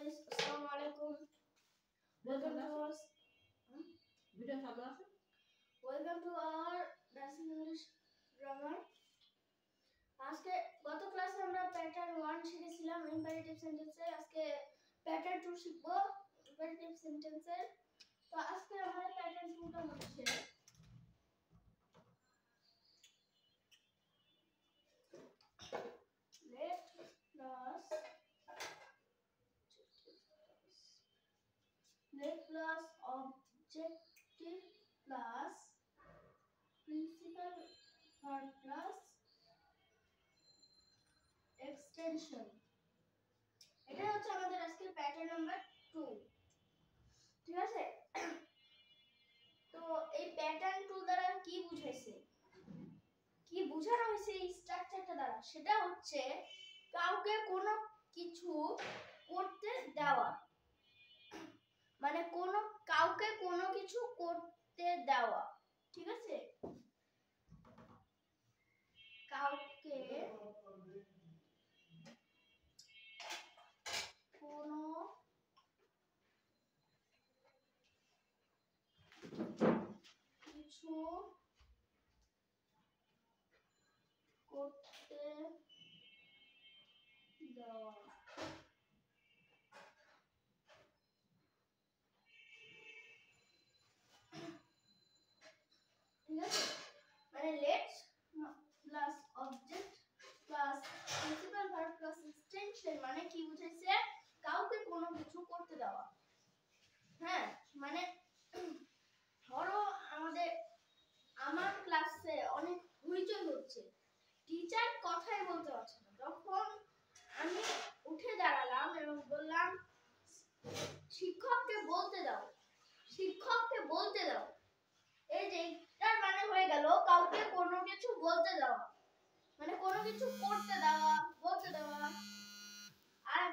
guys, Assalamualaikum. Welcome to our Basic English Grammar. আজকে গত ক্লাসে আমরা প্যাটার্ন 1 শিখেছিলাম ইম্পারেটিভ সেন্টেন্সে। আজকে প্যাটার্ন 2 শিখবো ইম্পারেটিভ সেন্টেন্সের। তো আজকে আমাদের প্যাটার্ন 2টা হচ্ছে let plus objective plus principal verb plus extension. এটা হচ্ছে আমাদের আজকের প্যাটার্ন নাম্বার 2। ঠিক আছে, তো এই প্যাটার্ন 2 দ্বারা কি বুঝাইছে, কি বোঝানো হয়েছে এই স্ট্রাকচারটা দ্বারা, সেটা হচ্ছে কাউকে কোনো কিছু করতে দেওয়া, মানে কাউকে কোনো কিছু করতে দেওয়া। ঠিক আছে, কাউকে কোনো কিছু করতে দেওয়া। ঠিক আছে, মানে let's plus object plus principal verb plus extension মানে কি বুঝাইছে, কাউকে কোনো কিছু করতে দেওয়া। হ্যাঁ, মানে ধরো আমার ক্লাসে অনেক হইচই হচ্ছে, টিচার কথাই বলতে পারছে না, তখন আমি উঠে দাঁড়ালাম এবং বললাম শিক্ষককে বলতে দাও, শিক্ষককে বলতে দাও। এই যে এটার মানে হয়ে গেল কাউকে কোনো কিছু বলতে দেওয়া, মানে কোনো কিছু করতে দেওয়া, বলতে দেওয়া। আর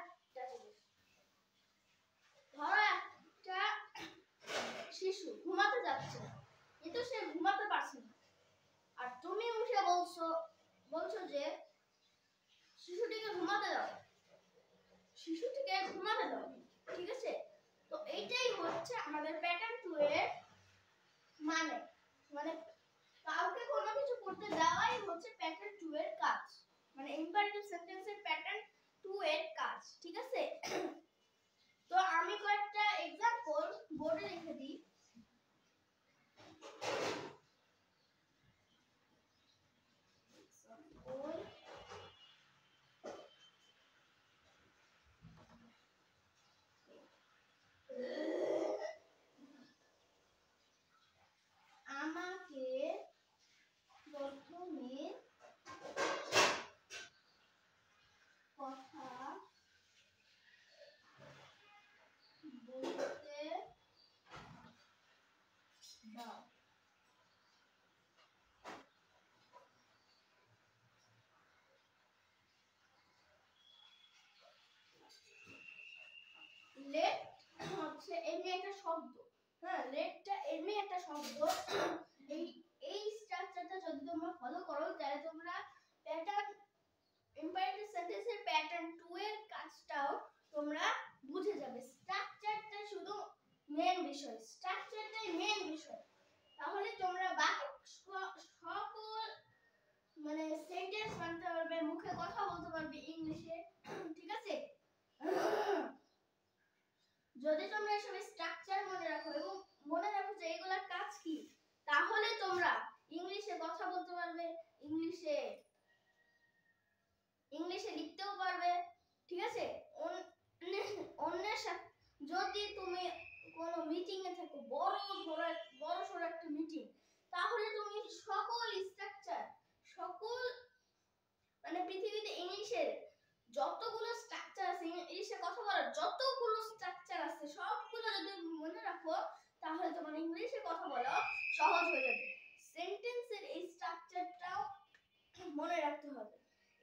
ধরো একটা শিশু ঘুমাতে যাচ্ছে কিন্তু সে ঘুমাতে পারছে না, আর তুমি উঠে বলছো যে শিশুটিকে ঘুমাতে দাও, শিশুটিকে ঘুমাতে দাও। ঠিক আছে, তো এইটাই হচ্ছে আমাদের প্যাটার্ন 2 এর মানে, মানে কাউকে কোনো কিছু করতে দেওয়াই হচ্ছে প্যাটার্ন 2 এর কাজ, মানে ইম্পারেটিভ সেন্টেন্সের প্যাটার্ন 2 এর কাজ। ঠিক আছে, তো আমি কয়েকটা एग्जांपल বোর্ডে লিখে দিই। আমাকে প্রথমে কথা বলতে দাও। লেট হচ্ছে এমনি একটা শব্দ। হ্যাঁ, লেটটা এমনি একটা শব্দ। এই স্ট্রাকচারটা যদি তোমরা ফলো করো তাহলে তোমরা প্যাটার্ন ইম্পারেটিভ সেন্টেন্সের প্যাটার্ন 2 এর কাজটাও তোমরা বুঝে যাবে। স্ট্রাকচারটা শুধু মেইন বিষয়, স্ট্রাকচারটাই মেইন বিষয়। তাহলে তোমরা বাকি সকল মানে সেন্টেন্স বানাতে পারবে, মুখে কথা বলতে পারবে ইংলিশে। ঠিক আছে, যদি তোমরা এসব স্ট্রাকচার মনে রাখো এবং মনে রাখো যে এগুলা কাজ কি, তাহলে তোমরা ইংলিশে কথা বলতে পারবে, ইংলিশে লিখতেও পারবে। ঠিক আছে, অন্যের সাথে যদি তুমি কোনো মিটিং এ থাকো, বড় সড় একটা মিটিং, তাহলে তুমি সকল স্ট্রাকচার, সকল মানে পৃথিবীতে ইংলিশের যতগুলো স্ট্রাকচার আছে, ইংলিশে কথা বলার যতগুলো স্ট্রাকচার আছে, সবগুলো যদি মনে রাখো তাহলে তোমার ইংলিশে কথা বলা সহজ হয়ে যাবে। সেন্টেন্সের এই স্ট্রাকচারটাও মনে রাখতে হবে।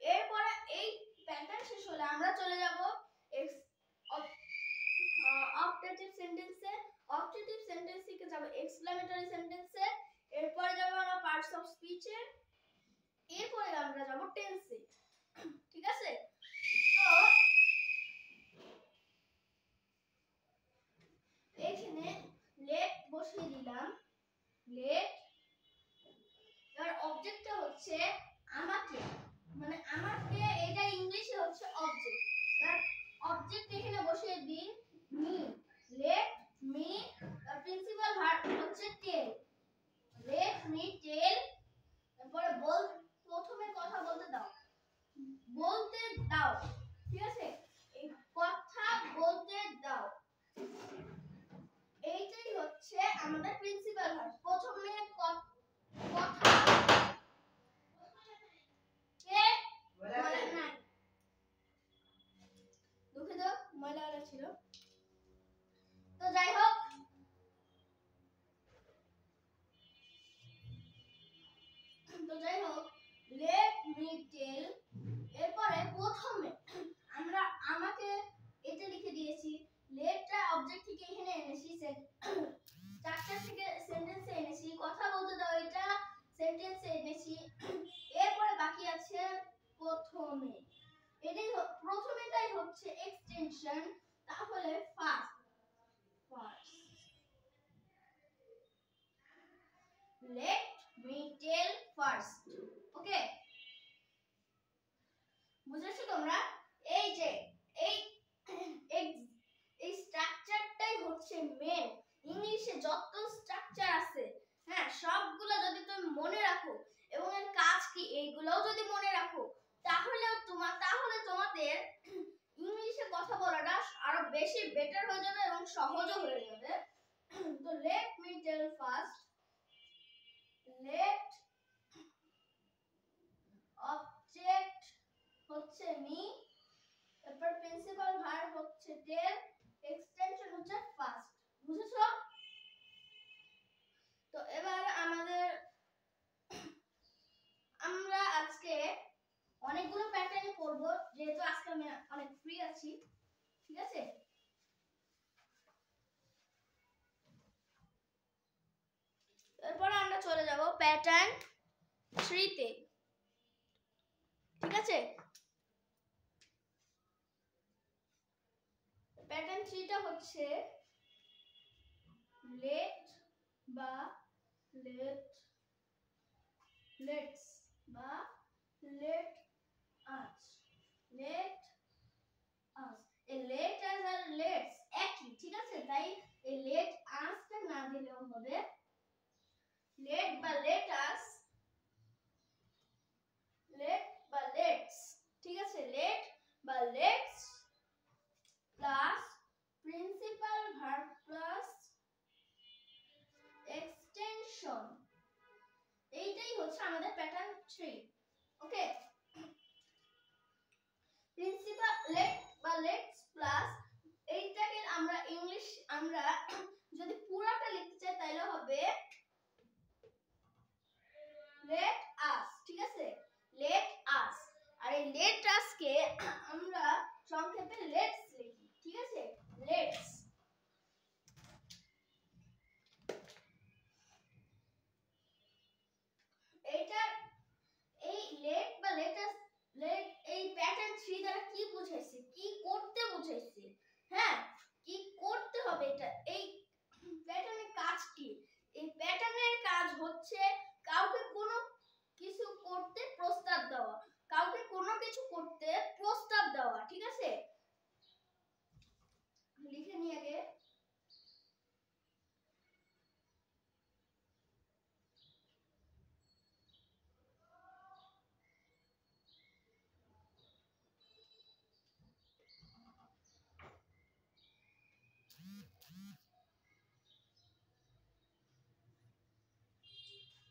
এরপরে এই প্যাটার্ন শেষ হলে আমরা চলে যাব অবজেক্টিভ সেন্টেন্সে। অবজেক্টিভ সেন্টেন্স থেকে যাব এক্সক্লেমেটরি সেন্টেন্সে, এরপরে যাব আমরা পার্টস অফ স্পিচে, এরপরে আমরা যাব টেন্সে। ঠিক আছে, তো প্রথমে প্রথমেটাই হচ্ছে এক্সটেনশন, তাহলে first let me tell first. ওকে, বুঝেছো তোমরা? এই যে এই এই স্ট্রাকচারটাই হচ্ছে মেন। ইংলিশে যত স্ট্রাকচার আছে, হ্যাঁ, সবগুলো যদি তুমি মনে রাখো এবং এর কাজ কি এইগুলোও যদি মনে রাখো, তাহলে তোমাদের ইংলিশে কথা বলাটা আরো বেশি বেটার হয়ে যাবে এবং সহজও হয়ে যাবে। তো let me tell first, let object হচ্ছে me, তারপর প্রিন্সিপাল ভার্ব হচ্ছে tell, এক্সটেনশন হচ্ছে ফার্স্ট। বুঝেছো? তো এবার আমরা আজকে অনেকগুলো প্যাটার্ন করব, যেহেতু আজকে আমি অনেক ফ্রি আছি। ঠিক আছে, এরপর আমরা চলে যাব প্যাটার্ন 3 তে। ঠিক আছে, প্যাটার্ন 3 টা হচ্ছে let বা let's বা let us, let us। এই let us আর let's একই, ঠিক আছে, তাই এই let us টা না দিলেও হবে। let বা let us, let বা let's, ঠিক আছে, let বা let's plus principal verb plus extension, এইটাই হচ্ছে আমাদের প্যাটার্ন 3। ওকে, প্রিন্সিপাল let বা let's প্লাস এইটাকে আমরা যদি পুরাটা লিখতে চাই তাহলে হবে let us। ঠিক আছে, let us। আর এই let us কে আমরা সংক্ষেপে let's লিখি। ঠিক আছে, let's। এই let বা let us এই প্যাটার্ন 3 দ্বারা কি বুঝাইছে, কি করতে বুঝাইছে? হ্যাঁ, কি করতে হবে, এটা এই প্যাটার্নের কাজ কি? এই প্যাটার্নের কাজ হচ্ছে কাউকে কোনো কিছু করতে প্রস্তাব দেওয়া, কাউকে কোনো কিছু করতে প্রস্তাব দেওয়া। ঠিক আছে, লিখে নিয়ে আগে।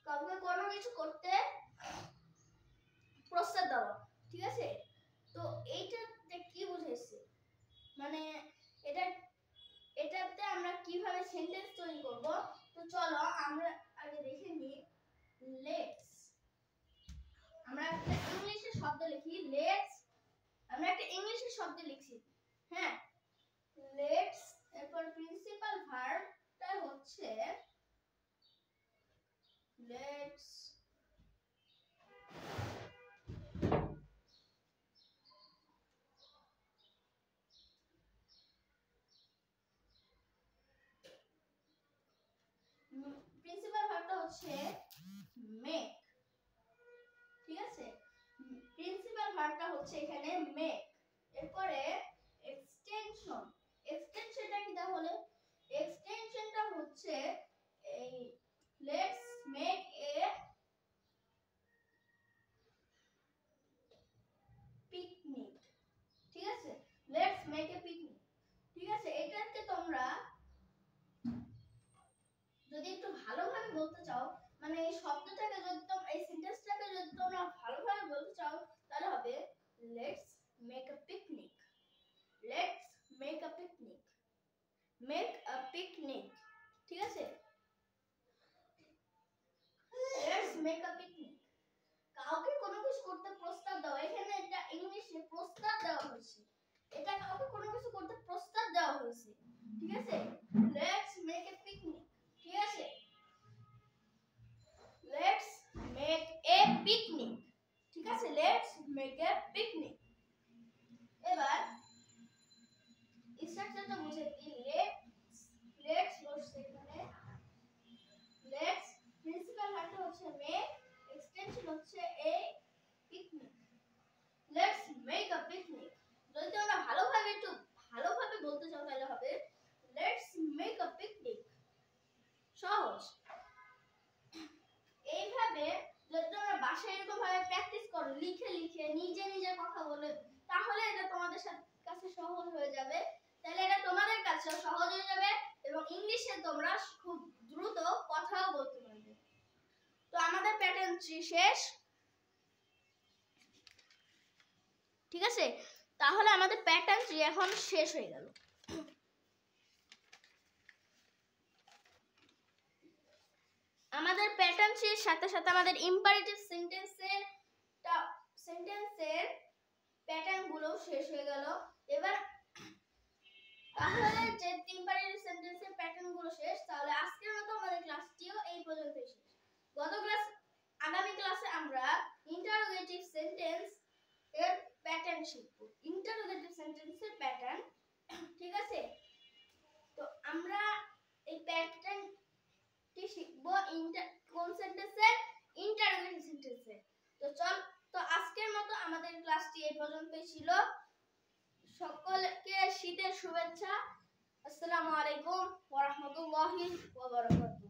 কাউকে কোনো কিছু করতে প্রস্তাব দেওয়া। ঠিক আছে, তো এইটাতে কি বুঝাইছে, মানে এটাতে আমরা কিভাবে সেন্টেন্স তৈরি করব? তো চলো আমরা আগে দেখে নিই। লেটস, আমরা একটা ইংলিশে শব্দ লিখি লেটস, আমরা একটা ইংলিশে শব্দ লিখছি। হ্যাঁ, লেটস, এরপর প্রিন্সিপাল ভার্বটা হচ্ছে লেটস, প্রিন্সিপাল ভার্বটা হচ্ছে মেক। ঠিক আছে, প্রিন্সিপাল ভার্বটা হচ্ছে এখানে মেক। এরপরে এক্সটেনশন, এক্সটেনশনটা কি তাহলে? এক্সটেনশনটা হচ্ছে এই লেটস মেক এ পিকনিক। ঠিক আছে, লেটস মেক এ পিকনিক। ঠিক আছে, এটাকে তোমরা যদি একটু ভালোভাবে বলতে চাও, মানে এই শব্দটাকে যদি তোমরা এই সেন্টেন্সটাকে যদি তোমরা ভালোভাবে বলতে চাও, তাহলে হবে let's make a picnic, let's make a picnic, make a picnic. ঠিক আছে, লেটস মেক আ পিকনিক, কাউকে কোনো কিছু করতে প্রস্তাব দাও। এখানে এটা ইংলিশে প্রস্তাব দেওয়া হয়েছে, এটা কাউকে কোনো কিছু করতে প্রস্তাব দেওয়া হয়েছে। ঠিক আছে, লেটস মেক এ পিকনিক। ঠিক আছে, লেটস মেক এ পিকনিক। ঠিক আছে, লেটস মেক এ পিকনিক। এটা তোমাদের কাছে সহজ হয়ে যাবে, তাহলে এটা তোমাদের কাছে সহজ হয়ে যাবে এবং ইংলিশে তোমরা খুব দ্রুত কথাও বলতে পারবে। তো আমাদের প্যাটার্ন 3 শেষ, ঠিক আছে? তাহলে আমাদের প্যাটার্ন 3 এখন শেষ হয়ে গেল। আমাদের প্যাটার্ন 3 এর সাথে সাথে আমাদের ইম্পারেটিভ সেন্টেন্সের প্যাটার্ন গুলো শেষ হয়ে গেল। এবার তাহলে যে ইম্পারেটিভ সেন্টেন্সের প্যাটার্ন গুলো শেষ, তাহলে আজকের মতো আমাদের ক্লাসটিও এই পর্যন্তই শেষ। আগামী ক্লাসে আমরা ইন্টারোগেটিভ সেন্টেন্স এর প্যাটার্ন শিখব, ইন্টারোগেটিভ সেন্টেন্সের প্যাটার্ন, ঠিক আছে? তো আমরা এই প্যাটার্নটি শিখব কোন সেন্টেন্সের? ইন্টারোগেটিভ সেন্টেন্সের। তো আজকের মতো আমাদের ক্লাসটি এই পর্যন্তই ছিল। সকলকে শীতের শুভেচ্ছা। আসসালামু আলাইকুম ওয়া রাহমাতুল্লাহি ওয়া বারাকাতুহু।